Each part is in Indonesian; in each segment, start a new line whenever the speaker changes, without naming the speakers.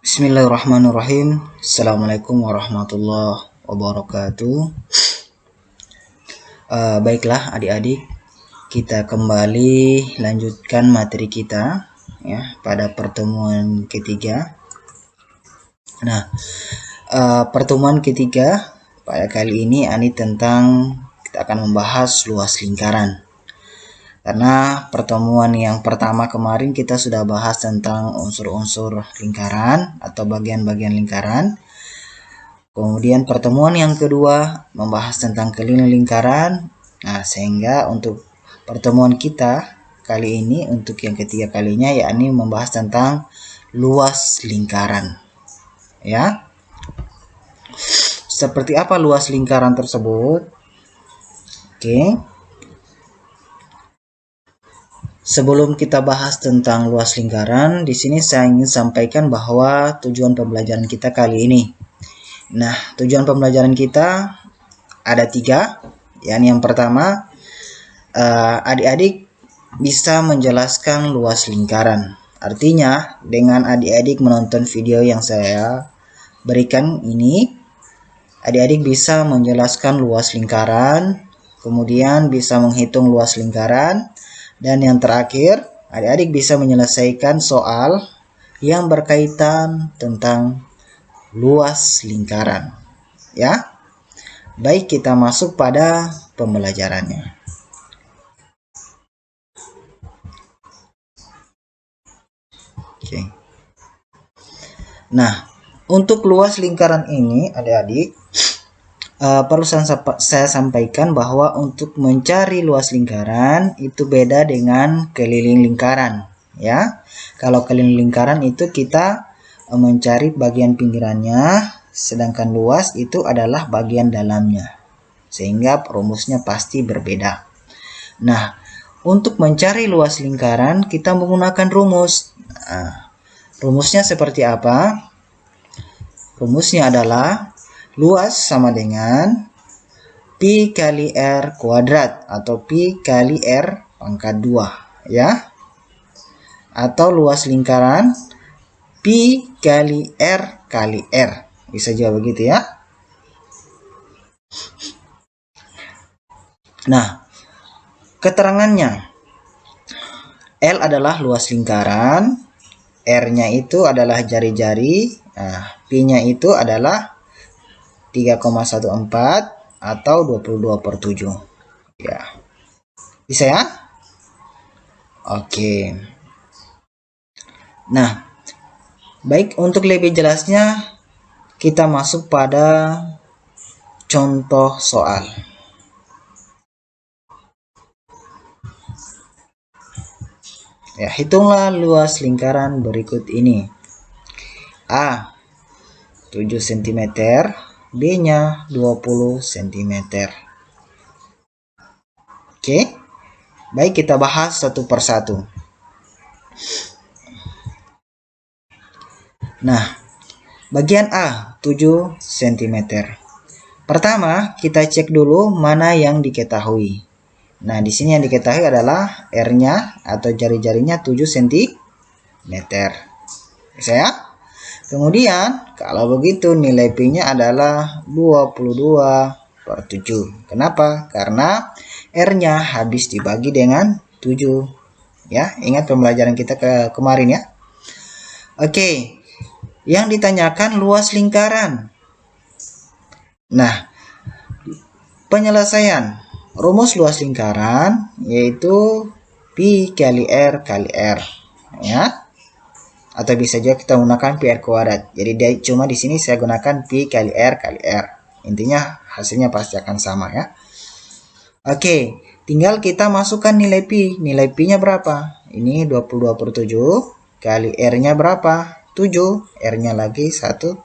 Bismillahirrahmanirrahim. Assalamualaikum warahmatullahi wabarakatuh. Baiklah adik-adik, kita kembali lanjutkan materi kita ya pada pertemuan ketiga. Nah, pertemuan ketiga pada kali ini kita akan membahas luas lingkaran. Karena pertemuan yang pertama kemarin kita sudah bahas tentang unsur-unsur lingkaran atau bagian-bagian lingkaran. Kemudian pertemuan yang kedua membahas tentang keliling lingkaran. Nah, sehingga untuk pertemuan kita kali ini untuk yang ketiga kalinya yakni membahas tentang luas lingkaran. Ya. Seperti apa luas lingkaran tersebut? Oke. Sebelum kita bahas tentang luas lingkaran, di sini saya ingin sampaikan bahwa tujuan pembelajaran kita kali ini. Nah, tujuan pembelajaran kita ada 3. Yang pertama, adik-adik bisa menjelaskan luas lingkaran. Artinya, dengan adik-adik menonton video yang saya berikan ini, adik-adik bisa menjelaskan luas lingkaran, kemudian bisa menghitung luas lingkaran, dan yang terakhir, adik-adik bisa menyelesaikan soal yang berkaitan tentang luas lingkaran. Ya. Baik, kita masuk pada pembelajarannya. Oke. Nah, untuk luas lingkaran ini, adik-adik, perlu saya sampaikan bahwa untuk mencari luas lingkaran itu beda dengan keliling lingkaran. Ya, kalau keliling lingkaran itu kita mencari bagian pinggirannya, sedangkan luas itu adalah bagian dalamnya, sehingga rumusnya pasti berbeda. Nah, untuk mencari luas lingkaran kita menggunakan rumus. Nah, rumusnya seperti apa? Rumusnya adalah luas sama dengan Pi kali R kuadrat atau Pi kali R pangkat 2 ya. Atau luas lingkaran Pi kali R kali R. Bisa juga begitu ya. Nah, keterangannya, L adalah luas lingkaran, R-nya itu adalah jari-jari, nah, Pi-nya itu adalah 3,14 atau 22/7. Ya. Bisa ya? Oke. Nah, baik, untuk lebih jelasnya kita masuk pada contoh soal. Ya, hitunglah luas lingkaran berikut ini. A 7 cm, B-nya 20 cm. Oke. Baik, kita bahas satu persatu. Nah, bagian A 7 cm. Pertama, kita cek dulu mana yang diketahui. Nah, di sini yang diketahui adalah R-nya atau jari-jarinya 7 cm. Bisa ya? Kemudian, kalau begitu nilai P-nya adalah 22/7. Kenapa? Karena R-nya habis dibagi dengan 7. Ya, ingat pembelajaran kita kemarin ya. Oke. Yang ditanyakan luas lingkaran. Nah, penyelesaian rumus luas lingkaran yaitu Pi kali R kali R ya. Atau bisa juga kita gunakan Pi R kuadrat. Jadi cuma di sini saya gunakan Pi kali R kali R. Intinya hasilnya pasti akan sama ya. Oke, tinggal kita masukkan nilai Pi. Nilai Pi-nya berapa? Ini 22/7 kali R-nya berapa? 7. R-nya lagi 7.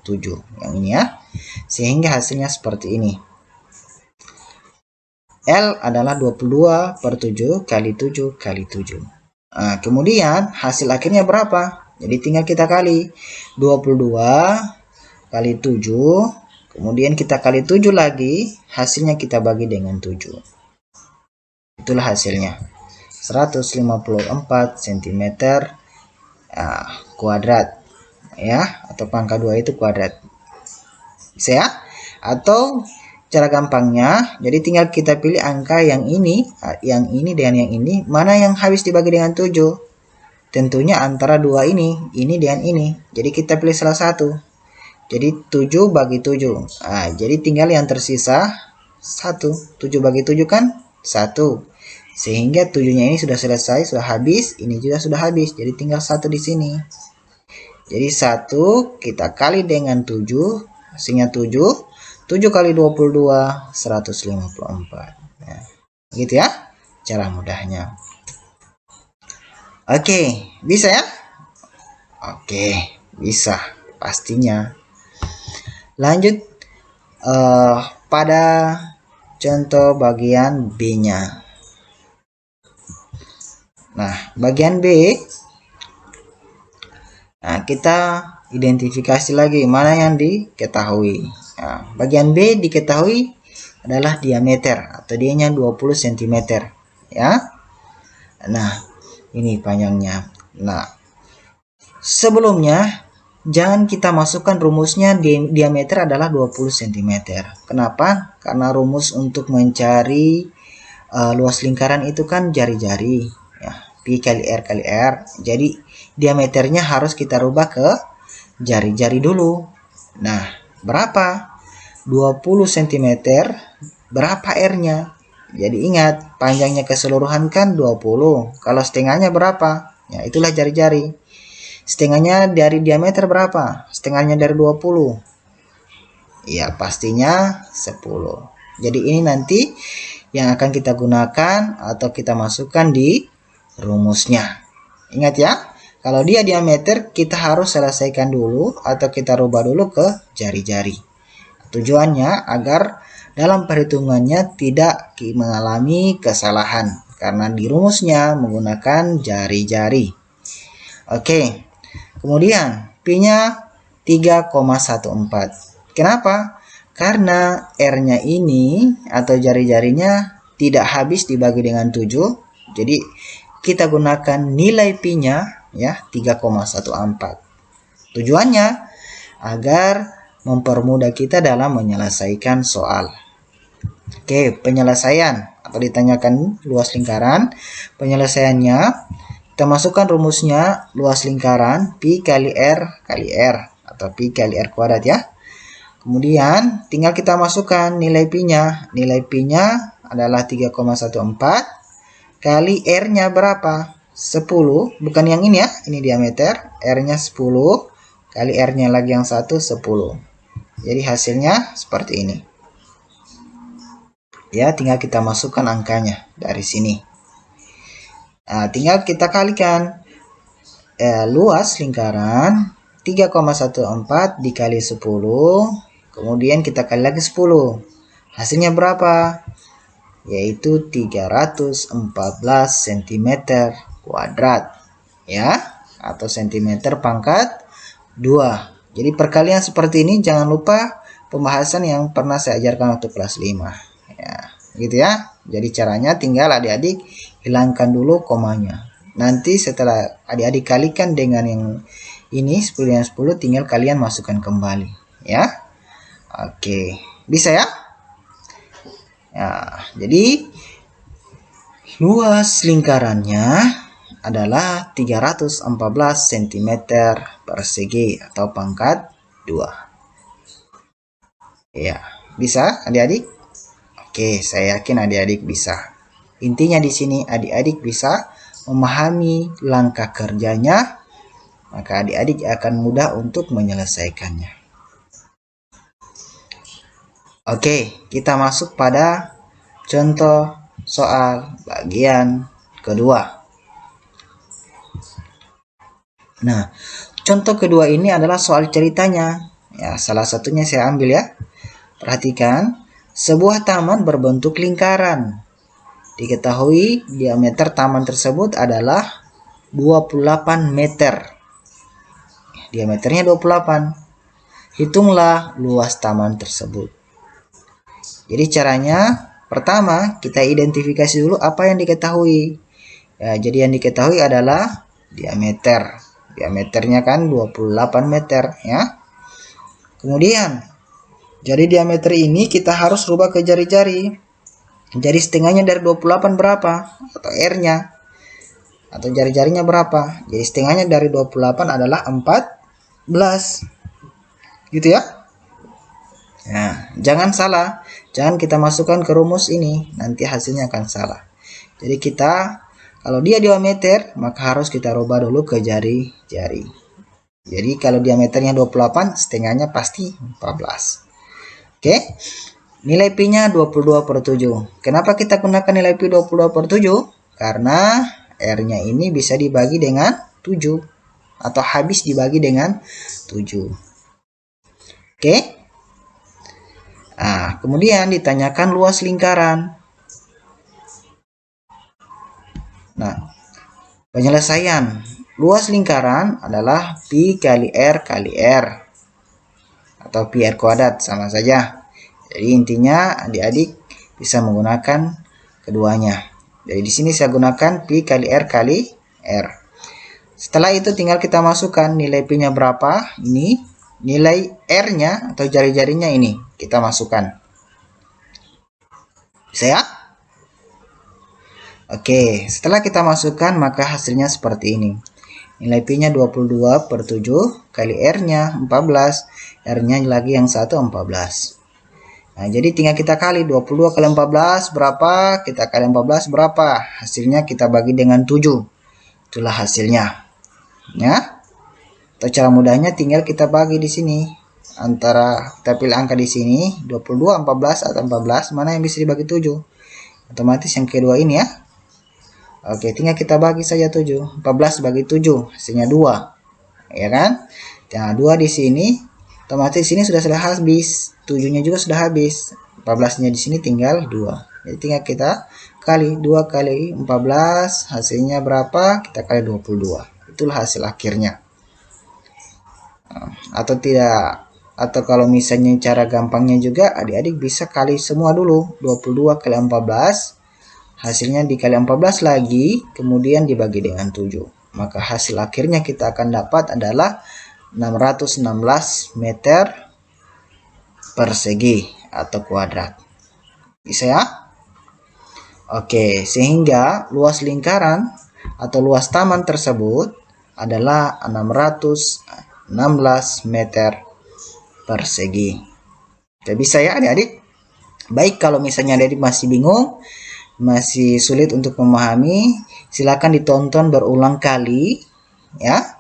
Yang ini ya. Sehingga hasilnya seperti ini. L adalah 22/7 kali 7 kali 7. Nah, kemudian hasil akhirnya berapa? Jadi tinggal kita kali 22 kali 7, kemudian kita kali 7 lagi, hasilnya kita bagi dengan 7. Itulah hasilnya. 154 cm kuadrat. ya, atau pangkat 2 itu kuadrat. Bisa ya? Atau cara gampangnya, jadi tinggal kita pilih angka yang ini dengan yang ini, mana yang habis dibagi dengan 7. Tentunya antara dua ini dengan ini. Jadi kita pilih salah satu. Jadi 7 bagi 7. Nah, jadi tinggal yang tersisa 1. 7 bagi 7 kan 1. Sehingga 7-nya ini sudah selesai, sudah habis, ini juga sudah habis. Jadi tinggal 1 di sini. Jadi 1 kita kali dengan 7, hasilnya 7. 7 kali 22, 154. Nah, gitu ya cara mudahnya. Oke, bisa ya? Oke, bisa pastinya. Lanjut pada contoh bagian B-nya. Nah, bagian B, nah, kita identifikasi lagi mana yang diketahui. Nah, bagian B diketahui adalah diameter atau dianya 20 cm ya. Nah, ini panjangnya. Nah, sebelumnya jangan kita masukkan rumusnya diameter adalah 20 cm. Kenapa? Karena rumus untuk mencari luas lingkaran itu kan jari-jari ya, pi kali r kali r. Jadi diameternya harus kita rubah ke jari-jari dulu. Nah, berapa? 20 cm, berapa r-nya? Jadi ingat, panjangnya keseluruhan kan 20. Kalau setengahnya berapa? Ya, itulah jari-jari. Setengahnya dari diameter berapa? Setengahnya dari 20. Ya, pastinya 10. Jadi ini nanti yang akan kita gunakan atau kita masukkan di rumusnya. Ingat ya, kalau dia diameter kita harus selesaikan dulu atau kita rubah dulu ke jari-jari. Tujuannya agar dalam perhitungannya tidak mengalami kesalahan karena di rumusnya menggunakan jari-jari. Oke, kemudian P-nya 3,14. Kenapa? Karena R-nya ini atau jari-jarinya tidak habis dibagi dengan 7. Jadi kita gunakan nilai P-nya ya 3,14. Tujuannya agar mempermudah kita dalam menyelesaikan soal. Oke, penyelesaian atau ditanyakan luas lingkaran. Penyelesaiannya kita masukkan rumusnya luas lingkaran pi kali r atau pi kali r kuadrat ya. Kemudian tinggal kita masukkan nilai pi-nya. Nilai pi-nya adalah 3,14 kali r-nya berapa? 10, bukan yang ini ya, ini diameter, r-nya 10 kali r-nya lagi yang 1, 10. Jadi hasilnya seperti ini. Ya, tinggal kita masukkan angkanya dari sini. Nah, tinggal kita kalikan luas lingkaran 3,14 dikali 10. Kemudian kita kali lagi 10. Hasilnya berapa? Yaitu 314 cm kuadrat. Ya, atau cm pangkat 2. Jadi perkalian seperti ini jangan lupa pembahasan yang pernah saya ajarkan waktu kelas 5. Ya, gitu ya. Jadi caranya tinggal adik-adik hilangkan dulu komanya. Nanti setelah adik-adik kalikan dengan yang ini 10 dengan 10 tinggal kalian masukkan kembali ya. Oke, bisa ya? Ya, jadi luas lingkarannya adalah 314 cm persegi atau pangkat 2. Ya, bisa adik-adik? Oke, saya yakin adik-adik bisa. Intinya di sini adik-adik bisa memahami langkah kerjanya, maka adik-adik akan mudah untuk menyelesaikannya. Oke, kita masuk pada contoh soal bagian kedua. Nah, contoh kedua ini adalah soal ceritanya. Ya, salah satunya saya ambil ya. Perhatikan, sebuah taman berbentuk lingkaran. Diketahui diameter taman tersebut adalah 28 meter. Diameternya 28. Hitunglah luas taman tersebut. Jadi caranya, pertama kita identifikasi dulu apa yang diketahui. Ya, jadi yang diketahui adalah diameter. Diameternya kan 28 meter ya. Kemudian jadi diameter ini kita harus rubah ke jari-jari. Jadi setengahnya dari 28 berapa? Atau R-nya. Atau jari-jarinya berapa? Jadi setengahnya dari 28 adalah 14. Gitu ya. Nah, jangan salah. Jangan kita masukkan ke rumus ini. Nanti hasilnya akan salah. Jadi kita, kalau dia diameter, maka harus kita rubah dulu ke jari-jari. Jadi kalau diameternya 28, setengahnya pasti 14. Oke, nilai Pi-nya 22/7. Kenapa kita gunakan nilai Pi 22/7? Karena R-nya ini bisa dibagi dengan 7. Atau habis dibagi dengan 7. Oke. Nah, kemudian ditanyakan luas lingkaran. Nah, penyelesaian. Luas lingkaran adalah Pi kali R kali R. Atau pi r kuadrat, sama saja. Jadi intinya adik-adik bisa menggunakan keduanya. Jadi di sini saya gunakan pi kali r kali r. Setelah itu tinggal kita masukkan nilai pi-nya berapa. Ini nilai r-nya atau jari-jarinya ini kita masukkan. Bisa ya? Oke, setelah kita masukkan maka hasilnya seperti ini. Nilai Pi-nya 22/7 kali R-nya 14, R-nya lagi yang satu 14. Nah, jadi tinggal kita kali 22 kali 14 berapa? Kita kali 14 berapa? Hasilnya kita bagi dengan 7. Itulah hasilnya. Ya. Atau cara mudahnya tinggal kita bagi di sini. Antara kita pilih angka di sini, 22, 14 atau 14, mana yang bisa dibagi 7? Otomatis yang kedua ini ya. Oke, tinggal kita bagi saja 7. 14 bagi 7, hasilnya 2. Ya kan? Nah, 2 di sini, otomatis ini sudah habis. 7-nya juga sudah habis. 14-nya di sini tinggal 2. Jadi tinggal kita kali 2 kali 14, hasilnya berapa? Kita kali 22. Itulah hasil akhirnya. Atau tidak, atau kalau misalnya cara gampangnya juga, adik-adik bisa kali semua dulu. 22 kali 14. Hasilnya dikali 14 lagi, kemudian dibagi dengan 7. Maka hasil akhirnya kita akan dapat adalah 616 meter persegi atau kuadrat. Bisa ya? Oke, sehingga luas lingkaran atau luas taman tersebut adalah 616 meter persegi. Bisa ya adik-adik? Baik, kalau misalnya adik masih bingung, masih sulit untuk memahami, silakan ditonton berulang kali ya.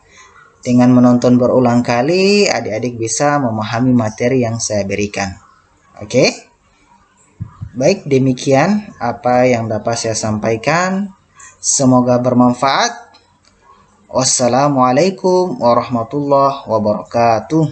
Dengan menonton berulang kali, adik-adik bisa memahami materi yang saya berikan. Oke? Baik, demikian apa yang dapat saya sampaikan. Semoga bermanfaat. Wassalamualaikum warahmatullahi wabarakatuh.